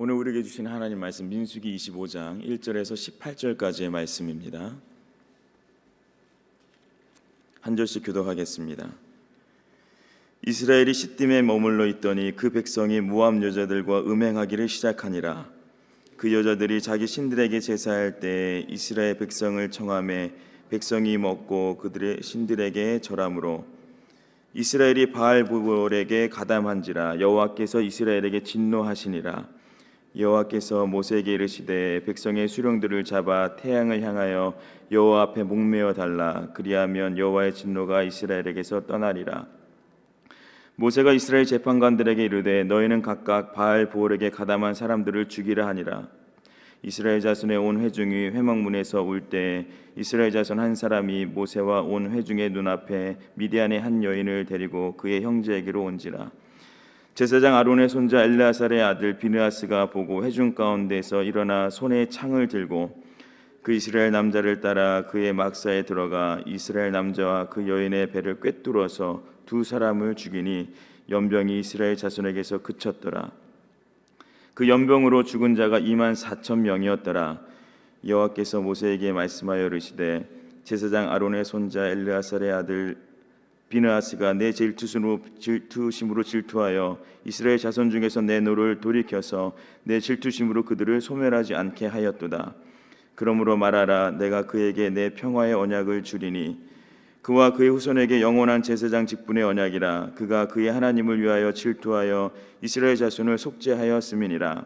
오늘 우리에게 주신 하나님 말씀 민수기 25장 1절에서 18절까지의 말씀입니다. 한 절씩 교독하겠습니다. 이스라엘이 시딤에 머물러 있더니 그 백성이 모압 여자들과 음행하기를 시작하니라. 그 여자들이 자기 신들에게 제사할 때에 이스라엘 백성을 청하매 백성이 먹고 그들의 신들에게 절하므로 이스라엘이 바알부볼에게 가담한지라. 여호와께서 이스라엘에게 진노하시니라. 여호와께서 모세에게 이르시되 백성의 수령들을 잡아 태양을 향하여 여호와 앞에 목매어 달라. 그리하면 여호와의 진노가 이스라엘에게서 떠나리라. 모세가 이스라엘 재판관들에게 이르되 너희는 각각 바알부올에게 가담한 사람들을 죽이라 하니라. 이스라엘 자손의 온 회중이 회막문에서 울 때 이스라엘 자손 한 사람이 모세와 온 회중의 눈앞에 미디안의 한 여인을 데리고 그의 형제에게로 온지라. 제사장 아론의 손자 엘르아살의 아들 비느하스가 보고 회중 가운데서 일어나 손에 창을 들고 그 이스라엘 남자를 따라 그의 막사에 들어가 이스라엘 남자와 그 여인의 배를 꿰뚫어서 두 사람을 죽이니 연병이 이스라엘 자손에게서 그쳤더라. 그 연병으로 죽은 자가 24,000명이었더라. 여호와께서 모세에게 말씀하여 이르시되 제사장 아론의 손자 엘르아살의 아들 비느하스가 내 질투심으로 질투하여 이스라엘 자손 중에서 내 노를 돌이켜서 내 질투심으로 그들을 소멸하지 않게 하였도다. 그러므로 말하라. 내가 그에게 내 평화의 언약을 주리니 그와 그의 후손에게 영원한 제사장 직분의 언약이라. 그가 그의 하나님을 위하여 질투하여 이스라엘 자손을 속죄하였음이니라.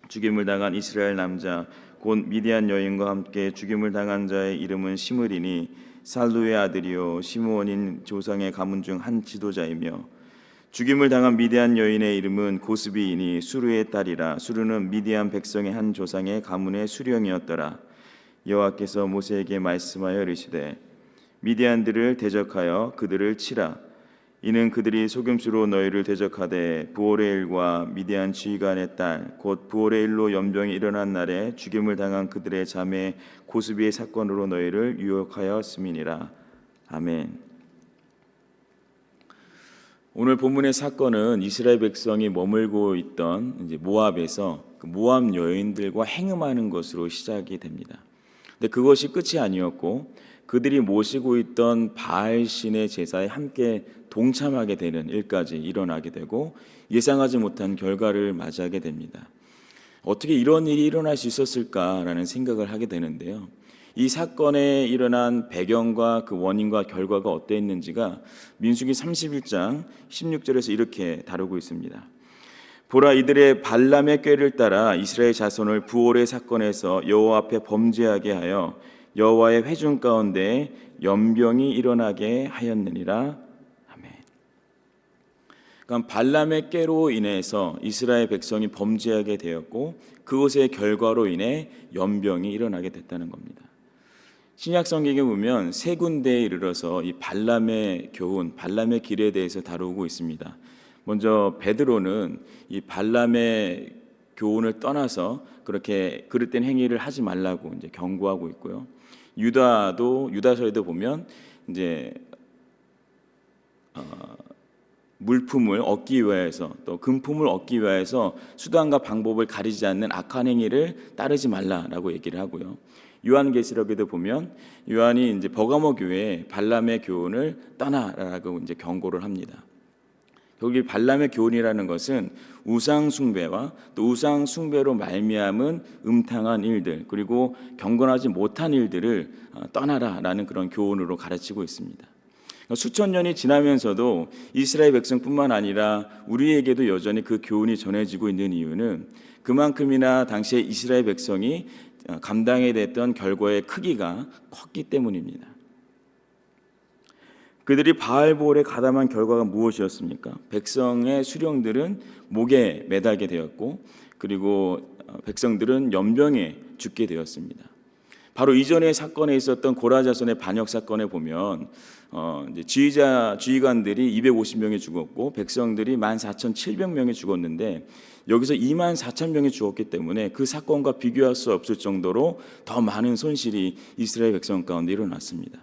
죽임을 당한 이스라엘 남자 곧 미디안 여인과 함께 죽임을 당한 자의 이름은 시므리니 살루의 아들이요 시므온인 조상의 가문 중 한 지도자이며 죽임을 당한 미디안 여인의 이름은 고스비이니 수르의 딸이라. 수르는 미디안 백성의 한 조상의 가문의 수령이었더라. 여호와께서 모세에게 말씀하여 이르시되 미디안들을 대적하여 그들을 치라. 이는 그들이 속임수로 너희를 대적하되 부오레일과 미디안 지휘관의 딸 곧 부오레일로 연병이 일어난 날에 죽임을 당한 그들의 자매 고스비의 사건으로 너희를 유혹하였음이니라. 아멘. 오늘 본문의 사건은 이스라엘 백성이 머물고 있던 이제 모압에서 그 모압 여인들과 행음하는 것으로 시작이 됩니다. 근데 그것이 끝이 아니었고 그들이 모시고 있던 바알 신의 제사에 함께 동참하게 되는 일까지 일어나게 되고 예상하지 못한 결과를 맞이하게 됩니다. 어떻게 이런 일이 일어날 수 있었을까라는 생각을 하게 되는데요. 이 사건에 일어난 배경과 그 원인과 결과가 어땠는지가 민수기 31장 16절에서 이렇게 다루고 있습니다. 보라, 이들의 발람의 꾀를 따라 이스라엘 자손을 부올의 사건에서 여호와 앞에 범죄하게 하여 여호와의 회중 가운데 연병이 일어나게 하였느니라. 아멘. 그러니까 발람의 꾀로 인해서 이스라엘 백성이 범죄하게 되었고 그것의 결과로 인해 연병이 일어나게 됐다는 겁니다. 신약 성경에 보면 세 군데에 이르러서 이 발람의 교훈, 발람의 길에 대해서 다루고 있습니다. 먼저 베드로는 이 발람의 교훈을 떠나서 그렇게 그릇된 행위를 하지 말라고 이제 경고하고 있고요. 유다서에도 보면 이제 물품을 얻기 위해서 또 금품을 얻기 위해서 수단과 방법을 가리지 않는 악한 행위를 따르지 말라라고 얘기를 하고요. 요한계시록에도 보면 요한이 이제 버가모 교회에 발람의 교훈을 떠나라고 이제 경고를 합니다. 여기 발람의 교훈이라는 것은 우상 숭배와 또 우상 숭배로 말미암은 음탕한 일들 그리고 경건하지 못한 일들을 떠나라라는 그런 교훈으로 가르치고 있습니다. 수천 년이 지나면서도 이스라엘 백성뿐만 아니라 우리에게도 여전히 그 교훈이 전해지고 있는 이유는 그만큼이나 당시에 이스라엘 백성이 감당해야 됐던 결과의 크기가 컸기 때문입니다. 그들이 바알볼에 가담한 결과가 무엇이었습니까? 백성의 수령들은 목에 매달게 되었고 그리고 백성들은 연병에 죽게 되었습니다. 바로 이전의 사건에 있었던 고라 자손의 반역 사건에 보면 이제 지휘관들이 250명이 죽었고 백성들이 14,700명이 죽었는데 여기서 24,000명이 죽었기 때문에 그 사건과 비교할 수 없을 정도로 더 많은 손실이 이스라엘 백성 가운데 일어났습니다.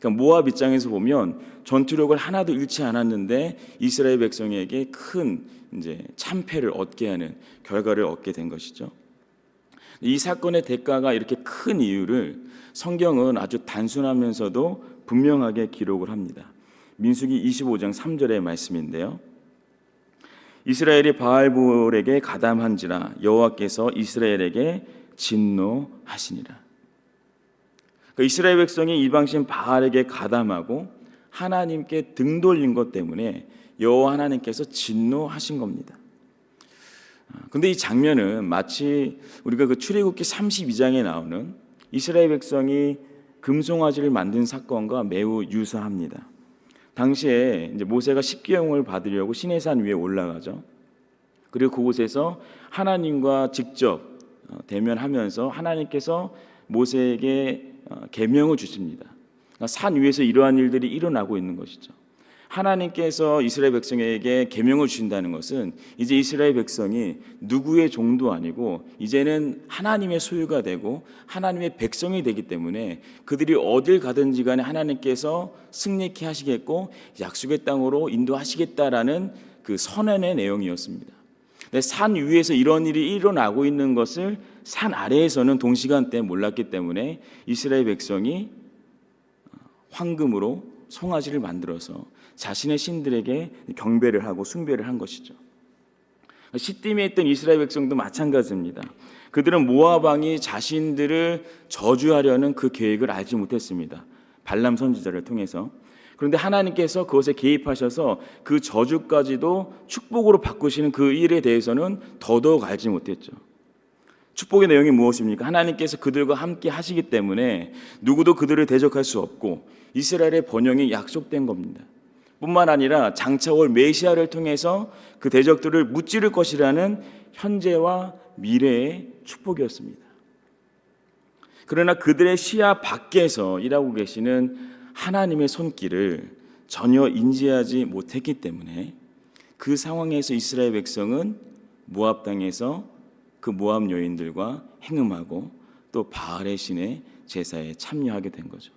그러니까 모압 입장에서 보면 전투력을 하나도 잃지 않았는데 이스라엘 백성에게 큰 이제 참패를 얻게 하는 결과를 얻게 된 것이죠. 이 사건의 대가가 이렇게 큰 이유를 성경은 아주 단순하면서도 분명하게 기록을 합니다. 민수기 25장 3절의 말씀인데요. 이스라엘이 바알볼에게 가담한지라 여호와께서 이스라엘에게 진노하시니라. 그러니까 이스라엘 백성이 이방신 바알에게 가담하고 하나님께 등 돌린 것 때문에 여호와 하나님께서 진노하신 겁니다. 근데 이 장면은 마치 우리가 그 출애굽기 32장에 나오는 이스라엘 백성이 금송아지를 만든 사건과 매우 유사합니다. 당시에 이제 모세가 십계명을 받으려고 시내산 위에 올라가죠. 그리고 그곳에서 하나님과 직접 대면하면서 하나님께서 모세에게 계명을 주십니다. 그러니까 산 위에서 이러한 일들이 일어나고 있는 것이죠. 하나님께서 이스라엘 백성에게 계명을 주신다는 것은 이제 이스라엘 백성이 누구의 종도 아니고 이제는 하나님의 소유가 되고 하나님의 백성이 되기 때문에 그들이 어딜 가든지 간에 하나님께서 승리케 하시겠고 약속의 땅으로 인도하시겠다라는 그 선언의 내용이었습니다. 근데 산 위에서 이런 일이 일어나고 있는 것을 산 아래에서는 동시간대에 몰랐기 때문에 이스라엘 백성이 황금으로 송아지를 만들어서 자신의 신들에게 경배를 하고 숭배를 한 것이죠. 시딤에 있던 이스라엘 백성도 마찬가지입니다. 그들은 모압 왕이 자신들을 저주하려는 그 계획을 알지 못했습니다. 발람 선지자를 통해서. 그런데 하나님께서 그것에 개입하셔서 그 저주까지도 축복으로 바꾸시는 그 일에 대해서는 더더욱 알지 못했죠. 축복의 내용이 무엇입니까? 하나님께서 그들과 함께 하시기 때문에 누구도 그들을 대적할 수 없고 이스라엘의 번영이 약속된 겁니다. 뿐만 아니라 장차 올 메시아를 통해서 그 대적들을 무찌를 것이라는 현재와 미래의 축복이었습니다. 그러나 그들의 시야 밖에서 일하고 계시는 하나님의 손길을 전혀 인지하지 못했기 때문에 그 상황에서 이스라엘 백성은 모압 땅에서 그 모압 여인들과 행음하고 또 바알의 신의 제사에 참여하게 된 거죠.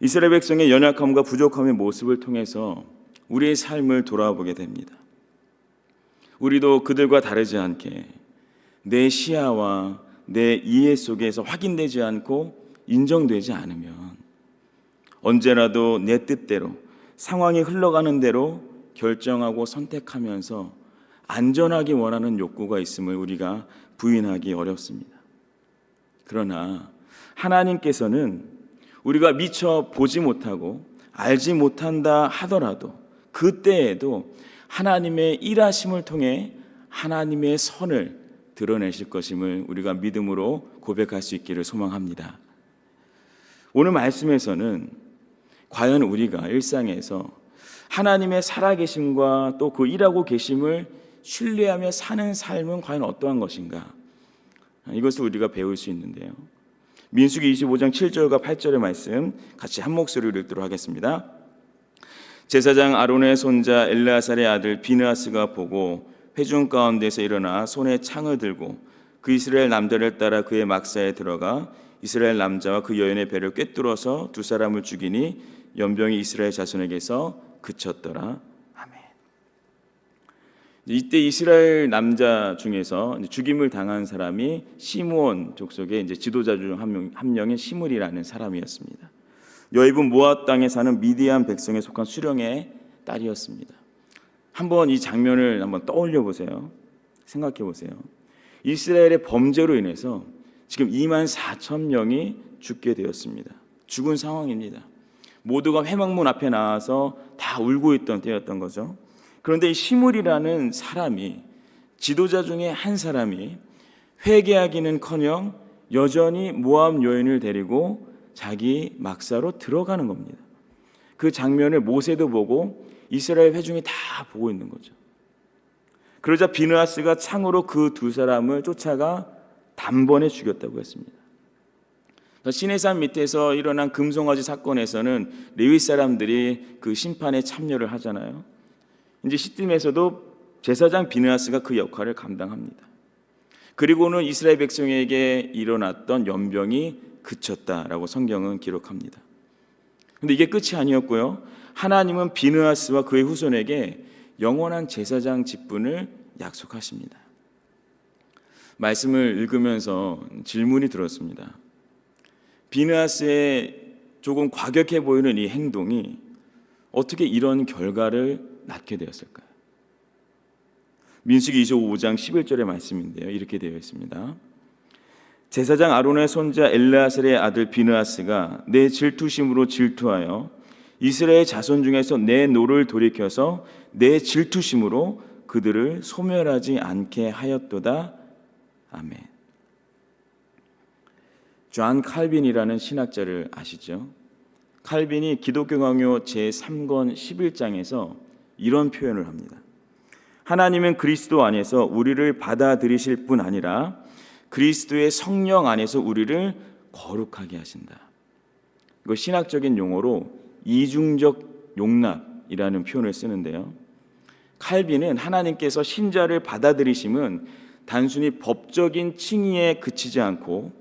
이스라엘 백성의 연약함과 부족함의 모습을 통해서 우리의 삶을 돌아보게 됩니다. 우리도 그들과 다르지 않게 내 시야와 내 이해 속에서 확인되지 않고 인정되지 않으면 언제라도 내 뜻대로 상황이 흘러가는 대로 결정하고 선택하면서 안전하게 원하는 욕구가 있음을 우리가 부인하기 어렵습니다. 그러나 하나님께서는 우리가 미처 보지 못하고 알지 못한다 하더라도 그때에도 하나님의 일하심을 통해 하나님의 선을 드러내실 것임을 우리가 믿음으로 고백할 수 있기를 소망합니다. 오늘 말씀에서는 과연 우리가 일상에서 하나님의 살아계심과 또 그 일하고 계심을 신뢰하며 사는 삶은 과연 어떠한 것인가? 이것을 우리가 배울 수 있는데요. 민수기 25장 7절과 8절의 말씀 같이 한 목소리로 읽도록 하겠습니다. 제사장 아론의 손자 엘르아살의 아들 비느하스가 보고 회중 가운데서 일어나 손에 창을 들고 그 이스라엘 남자를 따라 그의 막사에 들어가 이스라엘 남자와 그 여인의 배를 꿰뚫어서 두 사람을 죽이니 연병이 이스라엘 자손에게서 그쳤더라. 아멘. 이때 이스라엘 남자 중에서 죽임을 당한 사람이 시므온 족속의 이제 지도자 중 한 명인 시므리라는 사람이었습니다. 여입은 모압 땅에 사는 미디안 백성에 속한 수령의 딸이었습니다. 한번 이 장면을 한번 떠올려 보세요. 생각해 보세요. 이스라엘의 범죄로 인해서 지금 24,000명이 죽게 되었습니다. 죽은 상황입니다. 모두가 회막문 앞에 나와서 다 울고 있던 때였던 거죠. 그런데 이 시므리라는 사람이 지도자 중에 한 사람이 회개하기는커녕 여전히 모압 여인을 데리고 자기 막사로 들어가는 겁니다. 그 장면을 모세도 보고 이스라엘 회중이 다 보고 있는 거죠. 그러자 비느하스가 창으로 그 두 사람을 쫓아가 단번에 죽였다고 했습니다. 시내산 밑에서 일어난 금송아지 사건에서는 레위 사람들이 그 심판에 참여를 하잖아요. 이제 시딤에서도 제사장 비느하스가 그 역할을 감당합니다. 그리고는 이스라엘 백성에게 일어났던 연병이 그쳤다라고 성경은 기록합니다. 근데 이게 끝이 아니었고요. 하나님은 비느하스와 그의 후손에게 영원한 제사장 직분을 약속하십니다. 말씀을 읽으면서 질문이 들었습니다. 비느하스의 조금 과격해 보이는 이 행동이 어떻게 이런 결과를 낳게 되었을까요? 민수기 25장 11절의 말씀인데요. 이렇게 되어 있습니다. 제사장 아론의 손자 엘르아살의 아들 비느하스가 내 질투심으로 질투하여 이스라엘 자손 중에서 내 노를 돌이켜서 내 질투심으로 그들을 소멸하지 않게 하였도다. 아멘. 존 칼빈이라는 신학자를 아시죠? 칼빈이 기독교 강요 제3권 11장에서 이런 표현을 합니다. 하나님은 그리스도 안에서 우리를 받아들이실 뿐 아니라 그리스도의 성령 안에서 우리를 거룩하게 하신다. 이거 신학적인 용어로 이중적 용납이라는 표현을 쓰는데요. 칼빈은 하나님께서 신자를 받아들이심은 단순히 법적인 칭의에 그치지 않고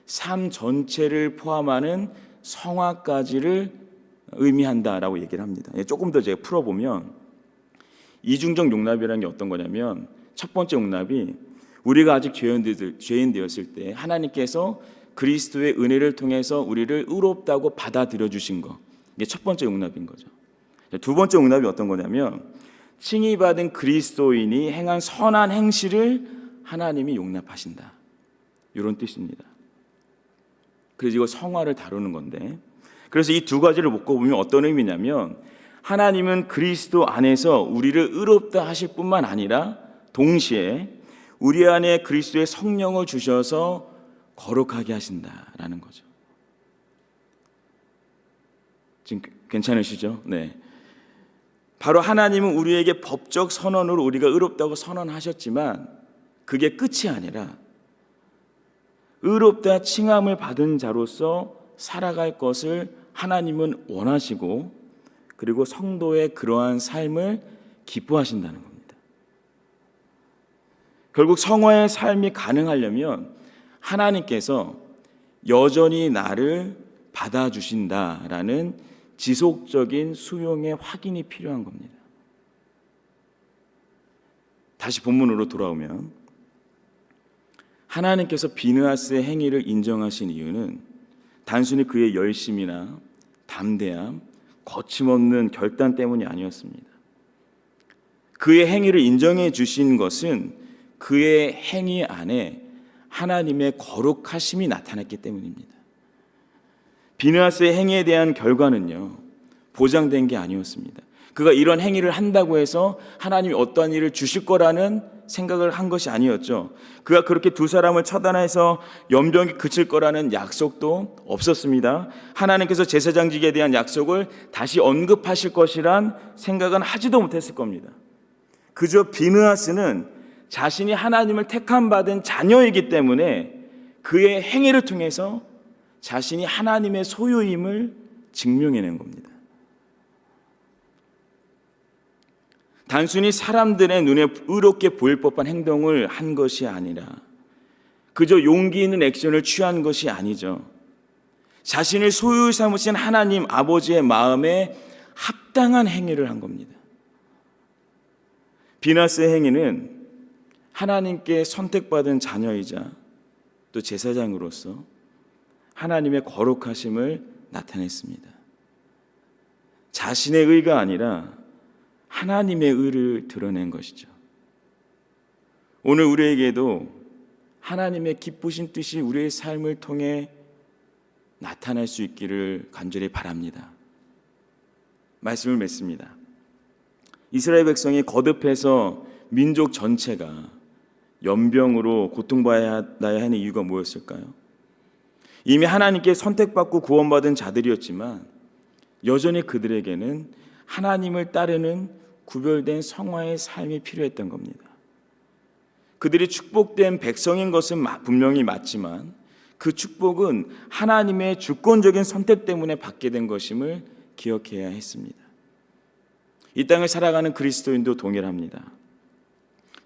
삶 전체를 포함하는 성화까지를 의미한다라고 얘기를 합니다. 조금 더 제가 풀어보면 이중적 용납이라는 게 어떤 거냐면 첫 번째 용납이 우리가 아직 죄인 되었을 때 하나님께서 그리스도의 은혜를 통해서 우리를 의롭다고 받아들여 주신 거, 이게 첫 번째 용납인 거죠. 두 번째 용납이 어떤 거냐면 칭의받은 그리스도인이 행한 선한 행실을 하나님이 용납하신다, 이런 뜻입니다. 그래서 이거 성화를 다루는 건데, 그래서 이 두 가지를 묶어보면 어떤 의미냐면 하나님은 그리스도 안에서 우리를 의롭다 하실 뿐만 아니라 동시에 우리 안에 그리스도의 성령을 주셔서 거룩하게 하신다라는 거죠. 지금 괜찮으시죠? 네. 바로 하나님은 우리에게 법적 선언으로 우리가 의롭다고 선언하셨지만 그게 끝이 아니라 의롭다 칭함을 받은 자로서 살아갈 것을 하나님은 원하시고, 그리고 성도의 그러한 삶을 기뻐하신다는 겁니다. 결국 성화의 삶이 가능하려면 하나님께서 여전히 나를 받아주신다라는 지속적인 수용의 확인이 필요한 겁니다. 다시 본문으로 돌아오면 하나님께서 비느하스의 행위를 인정하신 이유는 단순히 그의 열심이나 담대함, 거침없는 결단 때문이 아니었습니다. 그의 행위를 인정해 주신 것은 그의 행위 안에 하나님의 거룩하심이 나타났기 때문입니다. 비느하스의 행위에 대한 결과는요, 보장된 게 아니었습니다. 그가 이런 행위를 한다고 해서 하나님이 어떠한 일을 주실 거라는 생각을 한 것이 아니었죠. 그가 그렇게 두 사람을 처단해서 연병이 그칠 거라는 약속도 없었습니다. 하나님께서 제사장직에 대한 약속을 다시 언급하실 것이란 생각은 하지도 못했을 겁니다. 그저 비느하스는 자신이 하나님을 택함 받은 자녀이기 때문에 그의 행위를 통해서 자신이 하나님의 소유임을 증명해낸 겁니다. 단순히 사람들의 눈에 의롭게 보일 법한 행동을 한 것이 아니라 그저 용기 있는 액션을 취한 것이 아니죠. 자신을 소유 삼으신 하나님 아버지의 마음에 합당한 행위를 한 겁니다. 비느하스의 행위는 하나님께 선택받은 자녀이자 또 제사장으로서 하나님의 거룩하심을 나타냈습니다. 자신의 의가 아니라 하나님의 의를 드러낸 것이죠. 오늘 우리에게도 하나님의 기쁘신 뜻이 우리의 삶을 통해 나타날 수 있기를 간절히 바랍니다. 말씀을 맺습니다. 이스라엘 백성이 거듭해서 민족 전체가 연병으로 고통받아야 하는 이유가 뭐였을까요? 이미 하나님께 선택받고 구원받은 자들이었지만 여전히 그들에게는 하나님을 따르는 구별된 성화의 삶이 필요했던 겁니다. 그들이 축복된 백성인 것은 분명히 맞지만 그 축복은 하나님의 주권적인 선택 때문에 받게 된 것임을 기억해야 했습니다. 이 땅을 살아가는 그리스도인도 동일합니다.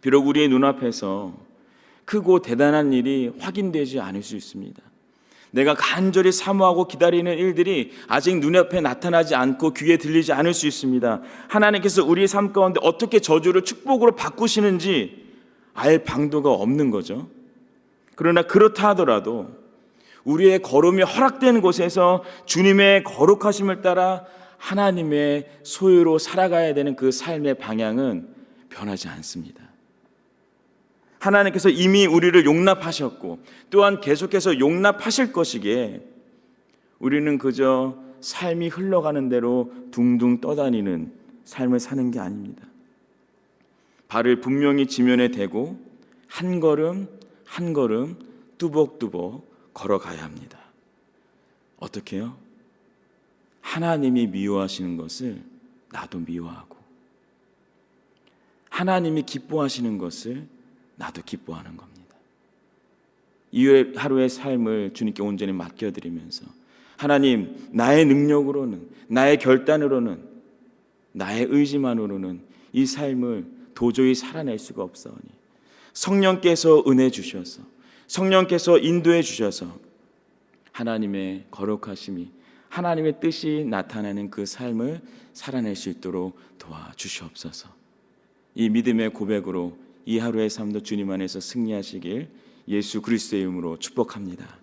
비록 우리의 눈앞에서 크고 대단한 일이 확인되지 않을 수 있습니다. 내가 간절히 사모하고 기다리는 일들이 아직 눈앞에 나타나지 않고 귀에 들리지 않을 수 있습니다. 하나님께서 우리의 삶 가운데 어떻게 저주를 축복으로 바꾸시는지 알 방도가 없는 거죠. 그러나 그렇다 하더라도 우리의 걸음이 허락된 곳에서 주님의 거룩하심을 따라 하나님의 소유로 살아가야 되는 그 삶의 방향은 변하지 않습니다. 하나님께서 이미 우리를 용납하셨고 또한 계속해서 용납하실 것이기에 우리는 그저 삶이 흘러가는 대로 둥둥 떠다니는 삶을 사는 게 아닙니다. 발을 분명히 지면에 대고 한 걸음 한 걸음 뚜벅뚜벅 걸어가야 합니다. 어떻게요? 하나님이 미워하시는 것을 나도 미워하고 하나님이 기뻐하시는 것을 나도 기뻐하는 겁니다. 이 하루의 삶을 주님께 온전히 맡겨드리면서 하나님, 나의 능력으로는, 나의 결단으로는, 나의 의지만으로는 이 삶을 도저히 살아낼 수가 없사오니 성령께서 은혜 주셔서 성령께서 인도해 주셔서 하나님의 거룩하심이 하나님의 뜻이 나타나는 그 삶을 살아낼 수 있도록 도와주시옵소서. 이 믿음의 고백으로 이 하루의 삶도 주님 안에서 승리하시길 예수 그리스도의 이름으로 축복합니다.